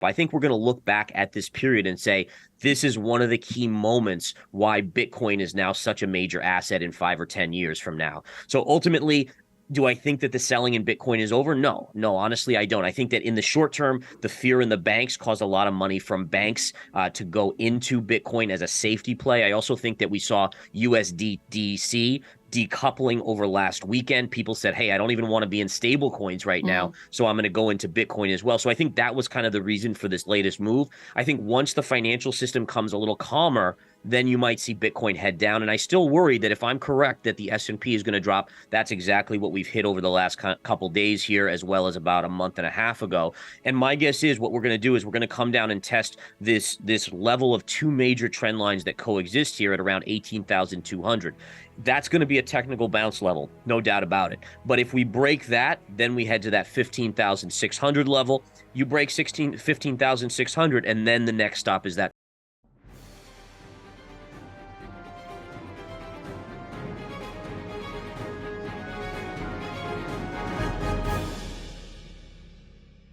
But I think we're going to look back at this period and say, this is one of the key moments why Bitcoin is now such a major asset in 5 or 10 years from now. So ultimately, do I think that the selling in Bitcoin is over? No, honestly, I don't. I think that in the short term, the fear in the banks caused a lot of money from banks to go into Bitcoin as a safety play. I also think that we saw USDC decoupling over last weekend. People said, hey, I don't even want to be in stable coins right now, so I'm going to go into Bitcoin as well. So I think that was kind of the reason for this latest move. I think once the financial system comes a little calmer, then you might see Bitcoin head down. And I still worry that if I'm correct that the S&P is going to drop, that's exactly what we've hit over the last couple days here, as well as about a month and a half ago. And my guess is what we're going to do is we're going to come down and test this level of two major trend lines that coexist here at around 18,200. That's going to be a technical bounce level, no doubt about it. But if we break that, then we head to that 15,600 level. You break 15,600, and then the next stop is that.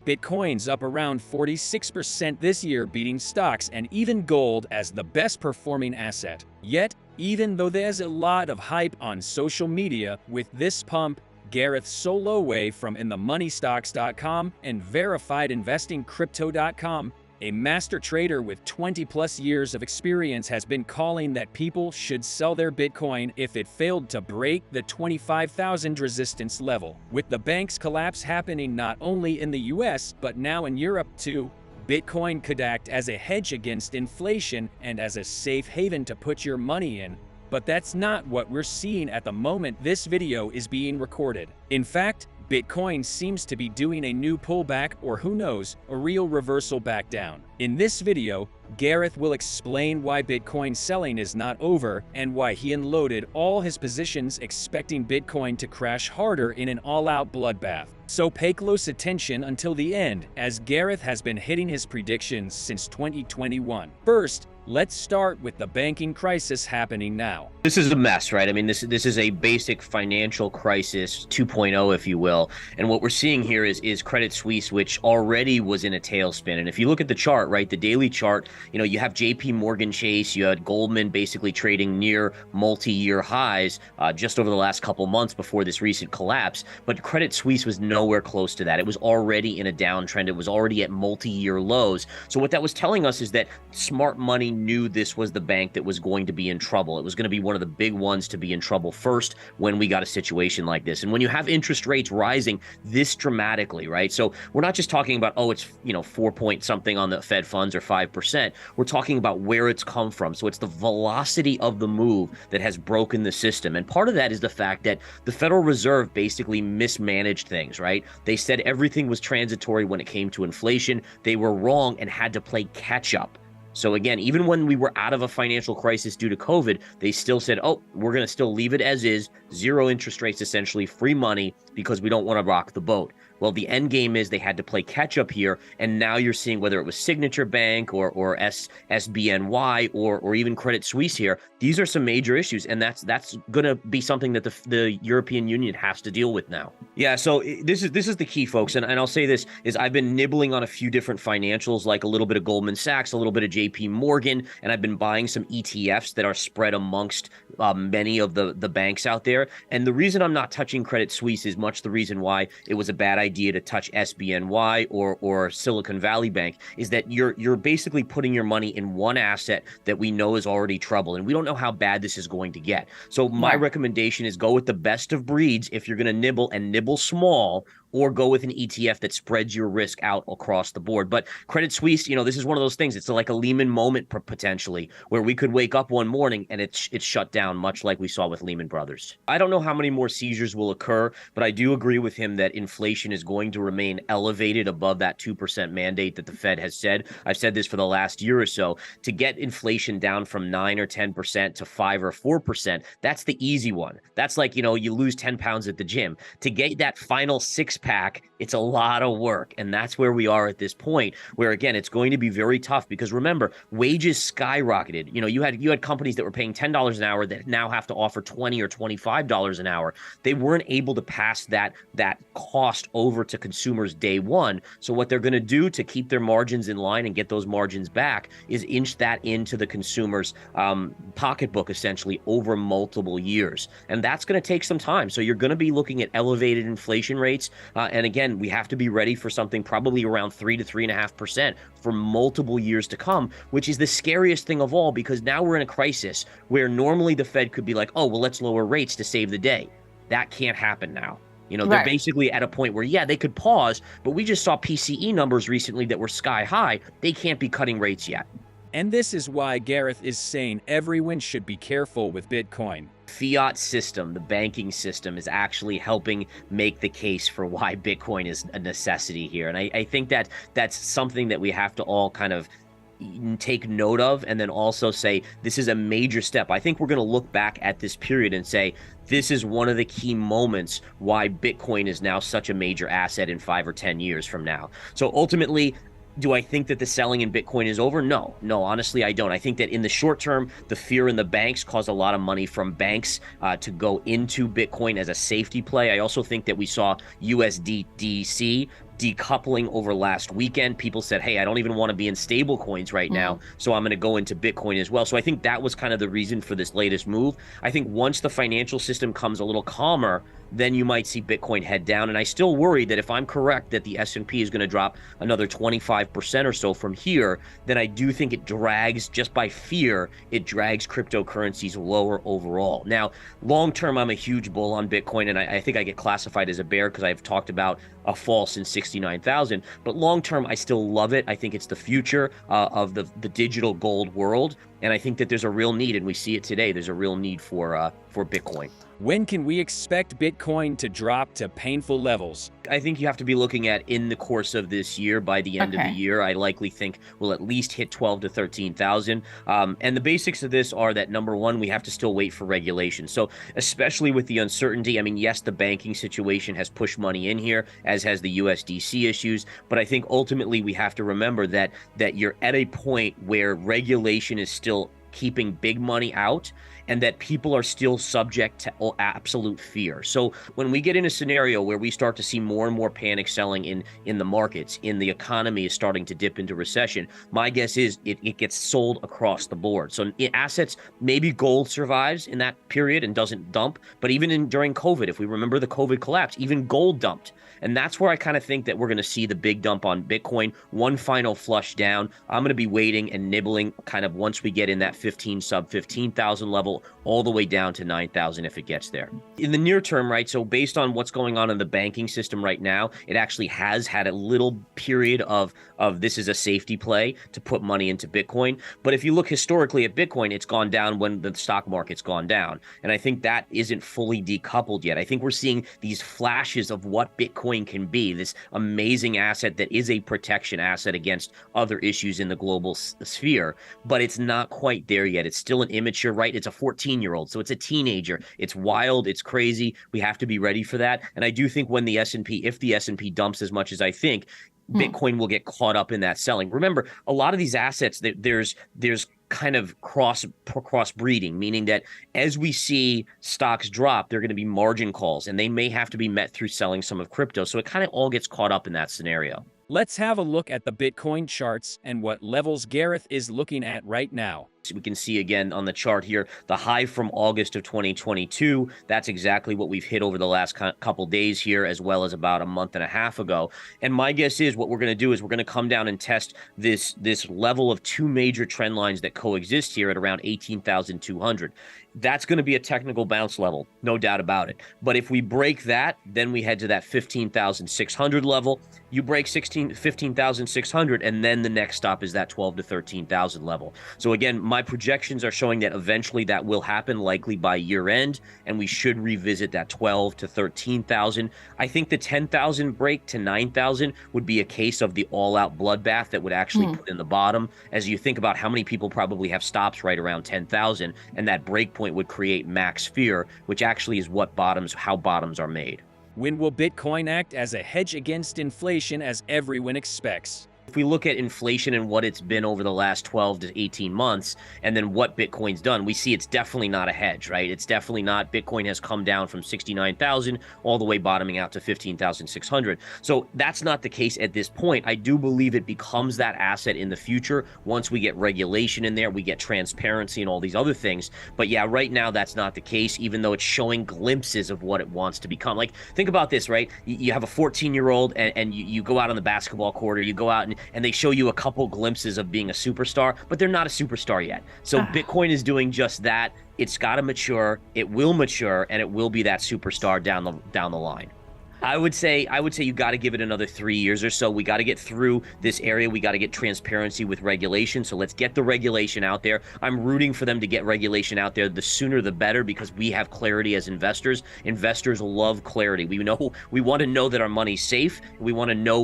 Bitcoin's up around 46% this year, beating stocks and even gold as the best performing asset. Yet, even though there's a lot of hype on social media with this pump, Gareth Soloway from InTheMoneyStocks.com and VerifiedInvestingCrypto.com, a master trader with 20-plus years of experience, has been calling that people should sell their Bitcoin if it failed to break the 25,000 resistance level. With the bank's collapse happening not only in the US, but now in Europe too, Bitcoin could act as a hedge against inflation and as a safe haven to put your money in. But that's not what we're seeing at the moment this video is being recorded. In fact, Bitcoin seems to be doing a new pullback, or who knows, a real reversal back down. In this video, Gareth will explain why Bitcoin selling is not over and why he unloaded all his positions expecting Bitcoin to crash harder in an all-out bloodbath. So pay close attention until the end, as Gareth has been hitting his predictions since 2021. First, let's start with the banking crisis happening now. This is a mess, right? I mean, this is a basic financial crisis 2.0, if you will. And what we're seeing here is Credit Suisse, which already was in a tailspin. And if you look at the chart, right, the daily chart, you have JP Morgan Chase, you had Goldman basically trading near multi-year highs just over the last couple months before this recent collapse. But Credit Suisse was nowhere close to that. It was already in a downtrend. It was already at multi-year lows. So what that was telling us is that smart money knew this was the bank that was going to be in trouble. It was going to be one of the big ones to be in trouble first when we got a situation like this. And when you have interest rates rising this dramatically, right? So we're not just talking about, oh, it's 4 point something on the Fed funds or 5%. We're talking about where it's come from. So it's the velocity of the move that has broken the system. And part of that is the fact that the Federal Reserve basically mismanaged things, right? They said everything was transitory when it came to inflation. They were wrong and had to play catch up. So again, even when we were out of a financial crisis due to COVID, they still said, oh, we're going to still leave it as is, zero interest rates, essentially free money, because we don't want to rock the boat. Well, the end game is they had to play catch up here, and now you're seeing whether it was Signature Bank or SBNY or even Credit Suisse here, these are some major issues, and that's going to be something that the European Union has to deal with now. Yeah, so this is the key, folks, and I'll say this, is I've been nibbling on a few different financials, like a little bit of Goldman Sachs, a little bit of JP Morgan, and I've been buying some ETFs that are spread amongst many of the banks out there. And the reason I'm not touching Credit Suisse is much the reason why it was a bad idea to touch SBNY or Silicon Valley Bank, is that you're basically putting your money in one asset that we know is already troubled, and we don't know how bad this is going to get. So my recommendation is go with the best of breeds if you're going to nibble, and nibble small, or go with an ETF that spreads your risk out across the board. But Credit Suisse, this is one of those things. It's like a Lehman moment potentially, where we could wake up one morning and it's shut down, much like we saw with Lehman Brothers. I don't know how many more seizures will occur, but I do agree with him that inflation is going to remain elevated above that 2% mandate that the Fed has said. I've said this for the last year or so. To get inflation down from 9 or 10% to 5 or 4%, that's the easy one. That's like, you lose 10 pounds at the gym. To get that final 6 pack, it's a lot of work. And that's where we are at this point, where again, it's going to be very tough because remember, wages skyrocketed. You had companies that were paying $10 an hour that now have to offer $20 or $25 an hour. They weren't able to pass that cost over to consumers day one. So what they're going to do to keep their margins in line and get those margins back is inch that into the consumer's pocketbook essentially over multiple years. And that's going to take some time. So you're going to be looking at elevated inflation rates. And again, we have to be ready for something probably around 3 to 3.5% for multiple years to come, which is the scariest thing of all, because now we're in a crisis where normally the Fed could be like, oh, well, let's lower rates to save the day. That can't happen now. They're basically at a point where, yeah, they could pause, but we just saw PCE numbers recently that were sky high. They can't be cutting rates yet. And this is why Gareth is saying everyone should be careful with Bitcoin. Fiat system, the banking system, is actually helping make the case for why Bitcoin is a necessity here. And I think that that's something that we have to all kind of take note of, and then also say this is a major step. I think we're going to look back at this period and say this is one of the key moments why Bitcoin is now such a major asset in 5 or 10 years from now. So ultimately, do I think that the selling in Bitcoin is over? No, honestly, I don't. I think that in the short term, the fear in the banks caused a lot of money from banks to go into Bitcoin as a safety play. I also think that we saw USDC decoupling over last weekend. People said, hey, I don't even want to be in stable coins right now, so I'm going to go into Bitcoin as well. So I think that was kind of the reason for this latest move. I think once the financial system comes a little calmer, then you might see Bitcoin head down. And I still worry that if I'm correct that the S&P is going to drop another 25% or so from here, then I do think it drags, just by fear, it drags cryptocurrencies lower overall. Now, long term, I'm a huge bull on Bitcoin, and I think I get classified as a bear because I've talked about a fall since 69,000. But long term, I still love it. I think it's the future of the digital gold world. And I think that there's a real need, and we see it today. There's a real need for Bitcoin. When can we expect Bitcoin to drop to painful levels? I think you have to be looking at in the course of this year. By the end of the year, I likely think we'll at least hit 12 to 13,000. And the basics of this are that, number one, we have to still wait for regulation. So especially with the uncertainty, I mean, yes, the banking situation has pushed money in here, as has the USDC issues. But I think ultimately we have to remember that you're at a point where regulation is still keeping big money out, and that people are still subject to absolute fear. So when we get in a scenario where we start to see more and more panic selling in the markets, in the economy is starting to dip into recession, my guess is it gets sold across the board. So assets, maybe gold survives in that period and doesn't dump, but even during COVID, if we remember the COVID collapse, even gold dumped. And that's where I kind of think that we're going to see the big dump on Bitcoin, one final flush down. I'm going to be waiting and nibbling kind of once we get in that sub 15,000 level, all the way down to 9,000 if it gets there. In the near term, right, so based on what's going on in the banking system right now, it actually has had a little period of this is a safety play to put money into Bitcoin. But if you look historically at Bitcoin, it's gone down when the stock market's gone down. And I think that isn't fully decoupled yet. I think we're seeing these flashes of what Bitcoin can be, this amazing asset that is a protection asset against other issues in the global sphere, but it's not quite there yet. It's still an immature, right? It's a 14-year-old, so it's a teenager. It's wild, it's crazy. We have to be ready for that. And I do think when the S&P, if the S&P dumps as much as I think, Bitcoin will get caught up in that selling. Remember, a lot of these assets, there's kind of cross breeding, meaning that as we see stocks drop, they're going to be margin calls, and they may have to be met through selling some of crypto. So it kind of all gets caught up in that scenario. Let's have a look at the Bitcoin charts and what levels Gareth is looking at right now. So we can see again on the chart here, the high from August of 2022. That's exactly what we've hit over the last couple days here, as well as about a month and a half ago. And my guess is what we're going to do is we're going to come down and test this level of two major trend lines that coexist here at around 18,200. That's going to be a technical bounce level, no doubt about it. But if we break that, then we head to that 15,600 level. You break 15,600, and then the next stop is that 12 to 13,000 level. So again, my projections are showing that eventually that will happen, likely by year end, and we should revisit that 12 to 13,000. I think the 10,000 break to 9,000 would be a case of the all-out bloodbath that would actually put in the bottom. As you think about how many people probably have stops right around 10,000, and that break point would create max fear, which actually is how bottoms are made. When will Bitcoin act as a hedge against inflation as everyone expects? If we look at inflation and what it's been over the last 12 to 18 months, and then what Bitcoin's done, we see it's definitely not a hedge, right? It's definitely not. Bitcoin has come down from 69,000 all the way bottoming out to 15,600. So that's not the case at this point. I do believe it becomes that asset in the future once we get regulation in there, we get transparency and all these other things. But yeah, right now that's not the case, even though it's showing glimpses of what it wants to become. Like, think about this, right? You have a 14-year-old and you go out on the basketball court, or you go out and they show you a couple glimpses of being a superstar, but they're not a superstar yet. So Bitcoin is doing just that. It's got to mature, it will mature, and it will be that superstar down the line. I would say you got to give it another 3 years or so. We got to get through this area. We got to get transparency with regulation. So let's get the regulation out there. I'm rooting for them to get regulation out there. The sooner the better, because we have clarity as investors. Investors love clarity. We want to know that our money's safe. We want to know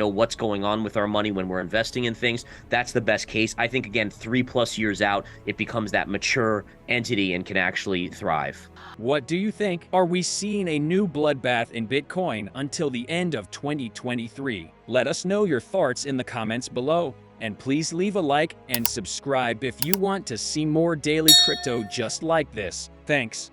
what's going on with our money when we're investing in things. That's the best case. I think, again, 3+ years out, it becomes that mature entity and can actually thrive. What do you think? Are we seeing a new bloodbath in Bitcoin until the end of 2023? Let us know your thoughts in the comments below. And please leave a like and subscribe if you want to see more daily crypto just like this. Thanks.